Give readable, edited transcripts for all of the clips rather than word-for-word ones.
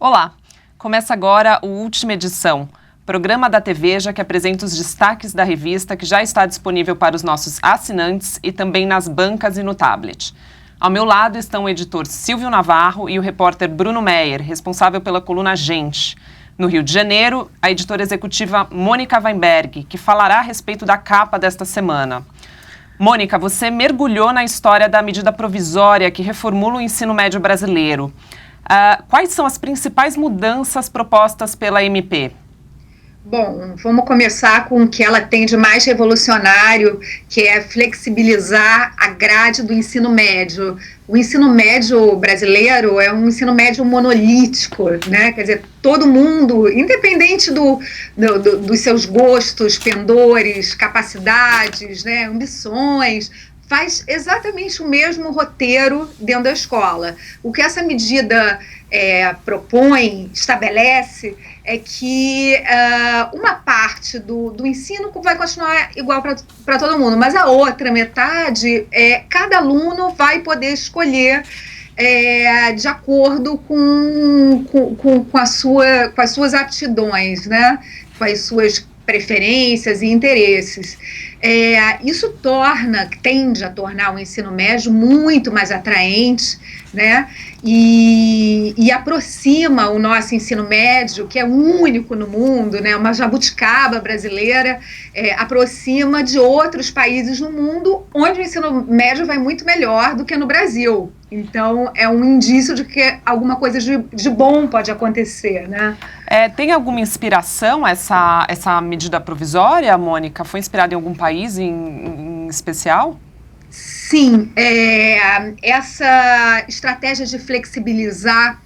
Olá, começa agora o Última Edição, programa da TVEJA que apresenta os destaques da revista que já está disponível para os nossos assinantes e também nas bancas e no tablet. Ao meu lado estão o editor Silvio Navarro e o repórter Bruno Meyer, responsável pela coluna Gente. No Rio de Janeiro, a editora executiva Mônica Weinberg, que falará a respeito da capa desta semana. Mônica, você mergulhou na história da medida provisória que reformula o ensino médio brasileiro. Quais são as principais mudanças propostas pela MP? Bom, vamos começar com o que ela tem de mais revolucionário, que é flexibilizar a grade do ensino médio. O ensino médio brasileiro é um ensino médio monolítico, né? Quer dizer, todo mundo, independente dos seus gostos, pendores, capacidades, né, ambições, faz exatamente o mesmo roteiro dentro da escola. O que essa medida propõe, estabelece, é que uma parte do ensino vai continuar igual para todo mundo, mas a outra metade, cada aluno vai poder escolher de acordo com as suas aptidões, né? Com as suas preferências e interesses. Isso tende a tornar o ensino médio muito mais atraente, né? E aproxima o nosso ensino médio, que é único no mundo, né? Uma jabuticaba brasileira, aproxima de outros países no mundo onde o ensino médio vai muito melhor do que no Brasil. Então, é um indício de que alguma coisa de bom pode acontecer, né? Tem alguma inspiração essa medida provisória, Mônica? Foi inspirada em algum país em especial? Sim, essa estratégia de flexibilizar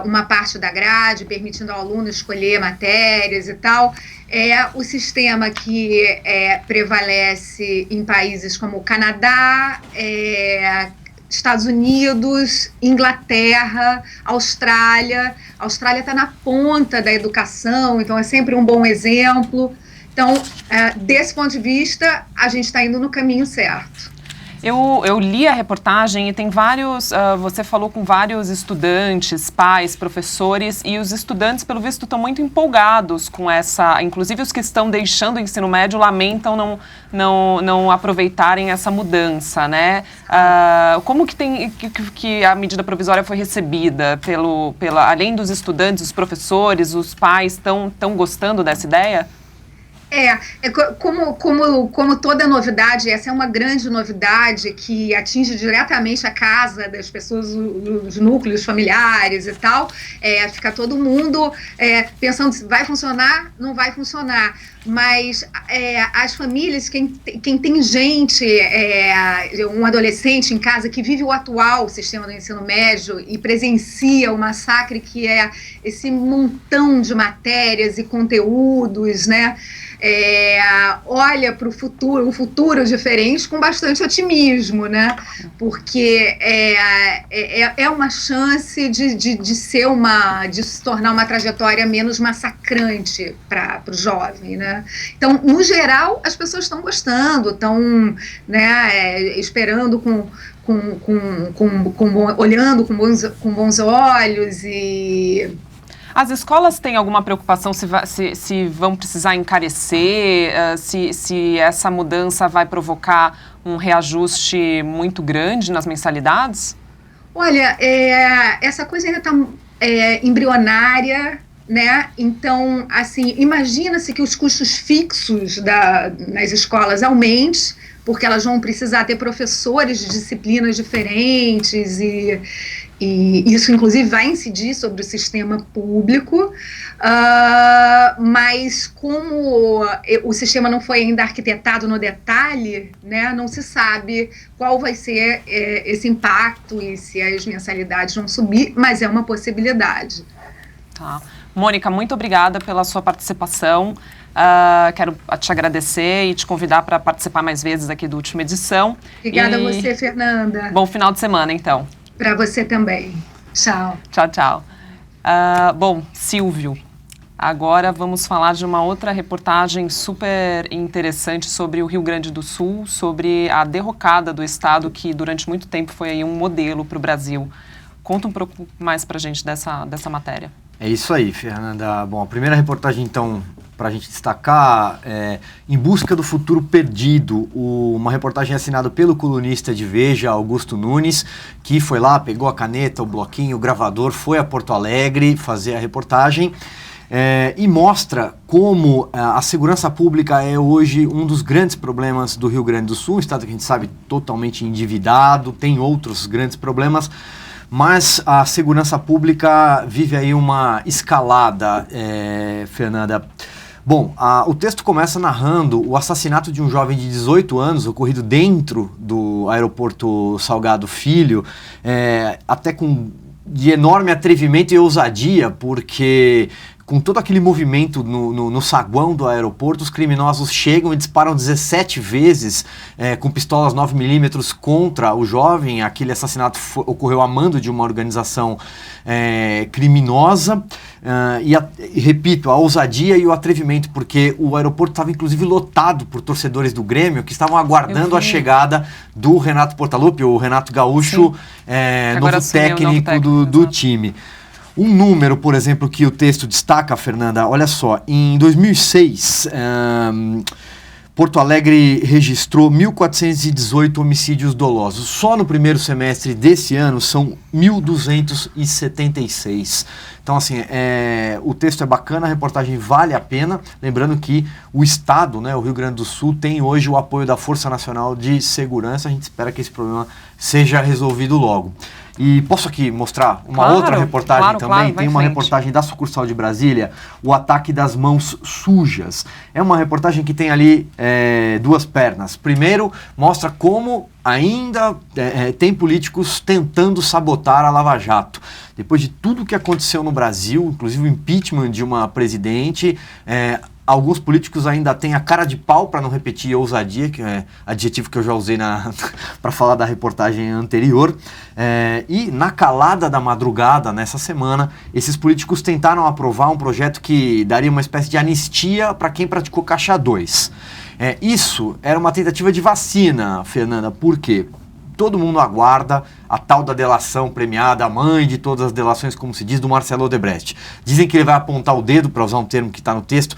uma parte da grade, permitindo ao aluno escolher matérias e tal, é o sistema que prevalece em países como o Canadá, Estados Unidos, Inglaterra, Austrália. A Austrália está na ponta da educação, então é sempre um bom exemplo. Então, desse ponto de vista, a gente está indo no caminho certo. Eu li a reportagem e tem vários, você falou com vários estudantes, pais, professores, e os estudantes, pelo visto, estão muito empolgados com essa, inclusive os que estão deixando o ensino médio lamentam não aproveitarem essa mudança, né? Como que a medida provisória foi recebida além dos estudantes, os professores, os pais estão gostando dessa ideia? Como toda novidade, essa é uma grande novidade que atinge diretamente a casa das pessoas, os núcleos familiares e tal. Fica todo mundo pensando se vai funcionar, não vai funcionar. Mas as famílias, quem tem gente, um adolescente em casa que vive o atual sistema do ensino médio e presencia o massacre que é esse montão de matérias e conteúdos, né? Olha para um futuro diferente com bastante otimismo, né? Porque é uma chance de se tornar uma trajetória menos massacrante para o jovem, né? Então, no geral, as pessoas estão gostando, estão, né, esperando olhando com bons olhos e... As escolas têm alguma preocupação se vão precisar encarecer, se essa mudança vai provocar um reajuste muito grande nas mensalidades? Olha, essa coisa ainda está embrionária, né? Então, assim, imagina-se que os custos fixos nas escolas aumentem, porque elas vão precisar ter professores de disciplinas diferentes e isso, inclusive, vai incidir sobre o sistema público, mas como o sistema não foi ainda arquitetado no detalhe, né, não se sabe qual vai ser esse impacto e se as mensalidades vão subir, mas é uma possibilidade. Tá. Mônica, muito obrigada pela sua participação. Quero te agradecer e te convidar para participar mais vezes aqui do Última Edição. Obrigada a você, Fernanda. Bom final de semana, então. Para você também. Tchau. Tchau, tchau. Bom, Silvio, Agora vamos falar de uma outra reportagem super interessante sobre o Rio Grande do Sul, sobre a derrocada do estado que durante muito tempo foi aí um modelo para o Brasil. Conta um pouco mais para a gente dessa matéria. É isso aí, Fernanda. Bom, a primeira reportagem, então, para a gente destacar é Em Busca do Futuro Perdido, uma reportagem assinada pelo colunista de Veja, Augusto Nunes, que foi lá, pegou a caneta, o bloquinho, o gravador, foi a Porto Alegre fazer a reportagem. E mostra como a segurança pública é hoje um dos grandes problemas do Rio Grande do Sul, um estado que a gente sabe totalmente endividado, tem outros grandes problemas, mas a segurança pública vive aí uma escalada, Fernanda. Bom, o texto começa narrando o assassinato de um jovem de 18 anos, ocorrido dentro do aeroporto Salgado Filho, até de enorme atrevimento e ousadia, porque com todo aquele movimento no saguão do aeroporto, os criminosos chegam e disparam 17 vezes com pistolas 9mm contra o jovem. Aquele assassinato ocorreu a mando de uma organização criminosa. E repito, a ousadia e o atrevimento, porque o aeroporto estava inclusive lotado por torcedores do Grêmio que estavam aguardando a chegada do Renato Portaluppi, o Renato Gaúcho, novo técnico do time. Um número, por exemplo, que o texto destaca, Fernanda, olha só, em 2006, Porto Alegre registrou 1.418 homicídios dolosos. Só no primeiro semestre desse ano são 1.276. Então, assim, o texto é bacana, a reportagem vale a pena. Lembrando que o Estado, né, o Rio Grande do Sul, tem hoje o apoio da Força Nacional de Segurança. A gente espera que esse problema seja resolvido logo. E posso aqui mostrar uma outra reportagem também? Tem uma reportagem da sucursal de Brasília, O Ataque das Mãos Sujas. É uma reportagem que tem ali duas pernas. Primeiro, mostra como ainda tem políticos tentando sabotar a Lava Jato. Depois de tudo que aconteceu no Brasil, inclusive o impeachment de uma presidente, alguns políticos ainda têm a cara de pau, para não repetir ousadia, que é adjetivo que eu já usei para falar da reportagem anterior. E na calada da madrugada, nessa semana, esses políticos tentaram aprovar um projeto que daria uma espécie de anistia para quem praticou caixa 2. Isso era uma tentativa de vacina, Fernanda, por quê? Todo mundo aguarda a tal da delação premiada, a mãe de todas as delações, como se diz, do Marcelo Odebrecht. Dizem que ele vai apontar o dedo, para usar um termo que está no texto,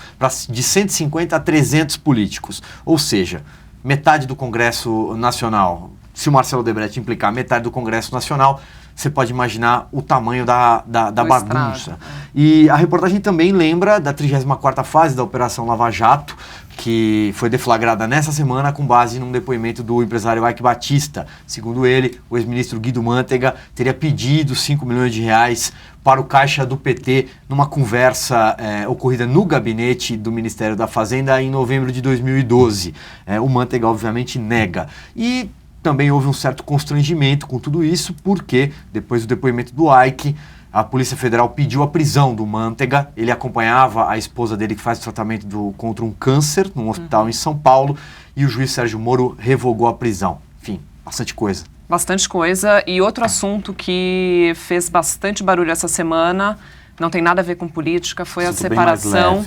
de 150 a 300 políticos. Ou seja, metade do Congresso Nacional. Se o Marcelo Odebrecht implicar metade do Congresso Nacional, você pode imaginar o tamanho da bagunça. E a reportagem também lembra da 34ª fase da Operação Lava Jato, que foi deflagrada nessa semana com base num depoimento do empresário Eike Batista. Segundo ele, o ex-ministro Guido Mantega teria pedido 5 milhões de reais para o caixa do PT numa conversa ocorrida no gabinete do Ministério da Fazenda em novembro de 2012. O Mantega, obviamente, nega. E também houve um certo constrangimento com tudo isso, porque depois do depoimento do Eike, a Polícia Federal pediu a prisão do Mantega. Ele acompanhava a esposa dele, que faz tratamento contra um câncer num hospital em São Paulo, e o juiz Sérgio Moro revogou a prisão. Enfim, bastante coisa. Bastante coisa. E outro assunto que fez bastante barulho essa semana, não tem nada a ver com política, foi a separação...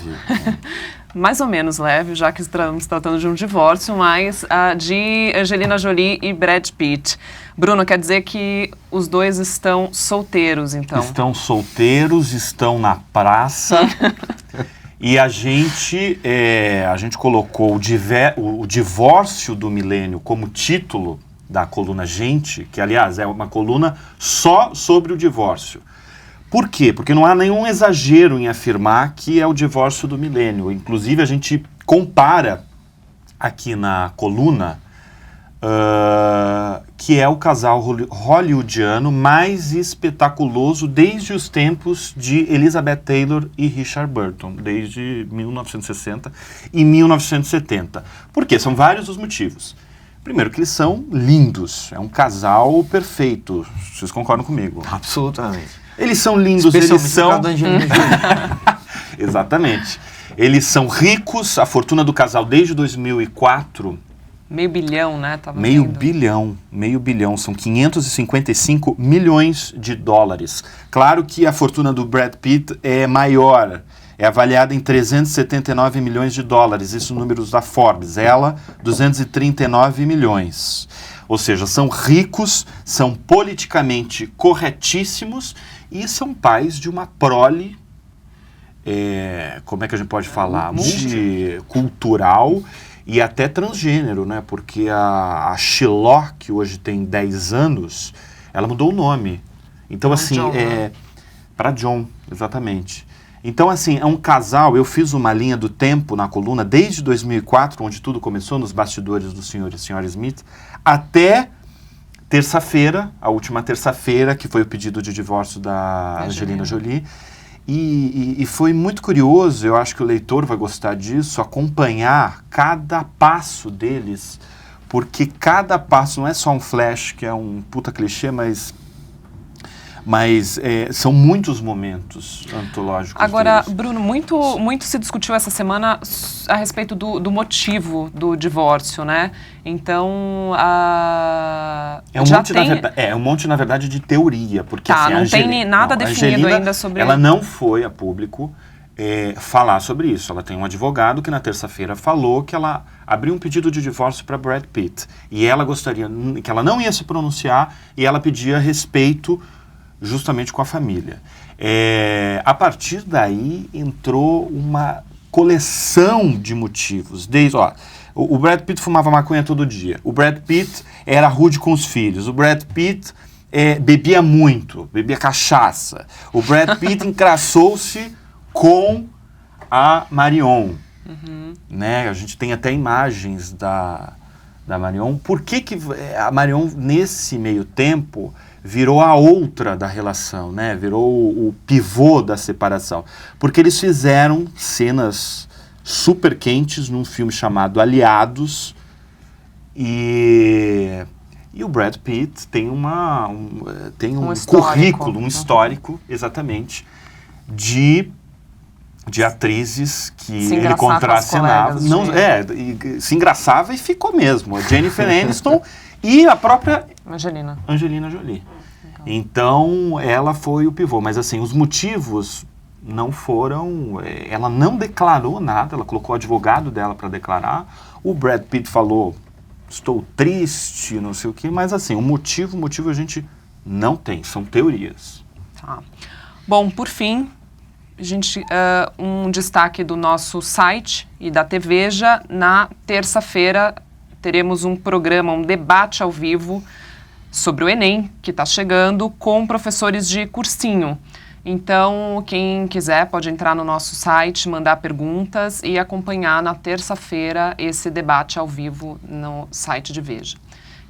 mais ou menos leve, já que estamos tratando de um divórcio, mas de Angelina Jolie e Brad Pitt. Bruno, quer dizer que os dois estão solteiros, então? Estão solteiros, estão na praça. E a gente colocou o divórcio do milênio como título da coluna Gente, que, aliás, é uma coluna só sobre o divórcio. Por quê? Porque não há nenhum exagero em afirmar que é o divórcio do milênio. Inclusive, a gente compara aqui na coluna que é o casal hollywoodiano mais espetaculoso desde os tempos de Elizabeth Taylor e Richard Burton, desde 1960 e 1970. Por quê? São vários os motivos. Primeiro, que eles são lindos. É um casal perfeito. Vocês concordam comigo? Absolutamente. Eles são lindos, eles são... Exatamente. Eles são ricos, a fortuna do casal desde 2004... Meio bilhão, né? Meio bilhão. São 555 milhões de dólares. Claro que a fortuna do Brad Pitt é maior. é avaliada em 379 milhões de dólares, isso números da Forbes. Ela, 239 milhões. Ou seja, são ricos, são politicamente corretíssimos e são pais de uma prole, como é que a gente pode falar? Cultural e até transgênero, né? Porque a Shiloh, que hoje tem 10 anos, ela mudou o nome. Então, assim, para John, exatamente. Então, assim, é um casal, eu fiz uma linha do tempo na coluna desde 2004, onde tudo começou, nos bastidores do Sr. e Sra. Smith, até terça-feira, a última terça-feira, que foi o pedido de divórcio da Angelina Jolie. E foi muito curioso, eu acho que o leitor vai gostar disso, acompanhar cada passo deles, porque cada passo não é só um flash, que é um puta clichê, mas são muitos momentos antológicos. Agora, deles. Bruno, muito se discutiu essa semana a respeito do motivo do divórcio, né? Então, um monte, na verdade, de teoria. Porque, tá, assim, não tem nada definido ainda sobre... Ela não foi a público falar sobre isso. Ela tem um advogado que na terça-feira falou que ela abriu um pedido de divórcio para Brad Pitt. E ela gostaria que ela não ia se pronunciar e ela pedia respeito justamente com a família. A partir daí entrou uma coleção de motivos. Desde, o Brad Pitt fumava maconha todo dia. O Brad Pitt era rude com os filhos. O Brad Pitt bebia muito, bebia cachaça. O Brad Pitt encraçou-se com a Marion. Né? A gente tem até imagens da Marion. Por que a Marion, nesse meio tempo, virou a outra da relação, né? Virou o pivô da separação? Porque eles fizeram cenas super quentes num filme chamado Aliados e o Brad Pitt tem um currículo, um histórico, exatamente, de atrizes que ele contracenava. Se engraçava e ficou mesmo. A Jennifer Aniston e a própria Angelina Jolie. Então, ela foi o pivô. Mas, assim, os motivos não foram... ela não declarou nada, ela colocou o advogado dela para declarar. O Brad Pitt falou, estou triste, não sei o quê. Mas, assim, o motivo a gente não tem. São teorias. Tá. Bom, por fim, um destaque do nosso site e da TVeja. Na terça-feira, teremos um programa, um debate ao vivo sobre o Enem, que está chegando, com professores de cursinho. Então, quem quiser pode entrar no nosso site, mandar perguntas e acompanhar na terça-feira esse debate ao vivo no site de Veja.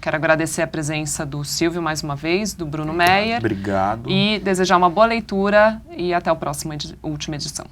Quero agradecer a presença do Silvio mais uma vez, do Bruno Meyer. Obrigado. E desejar uma boa leitura e até a próxima última edição.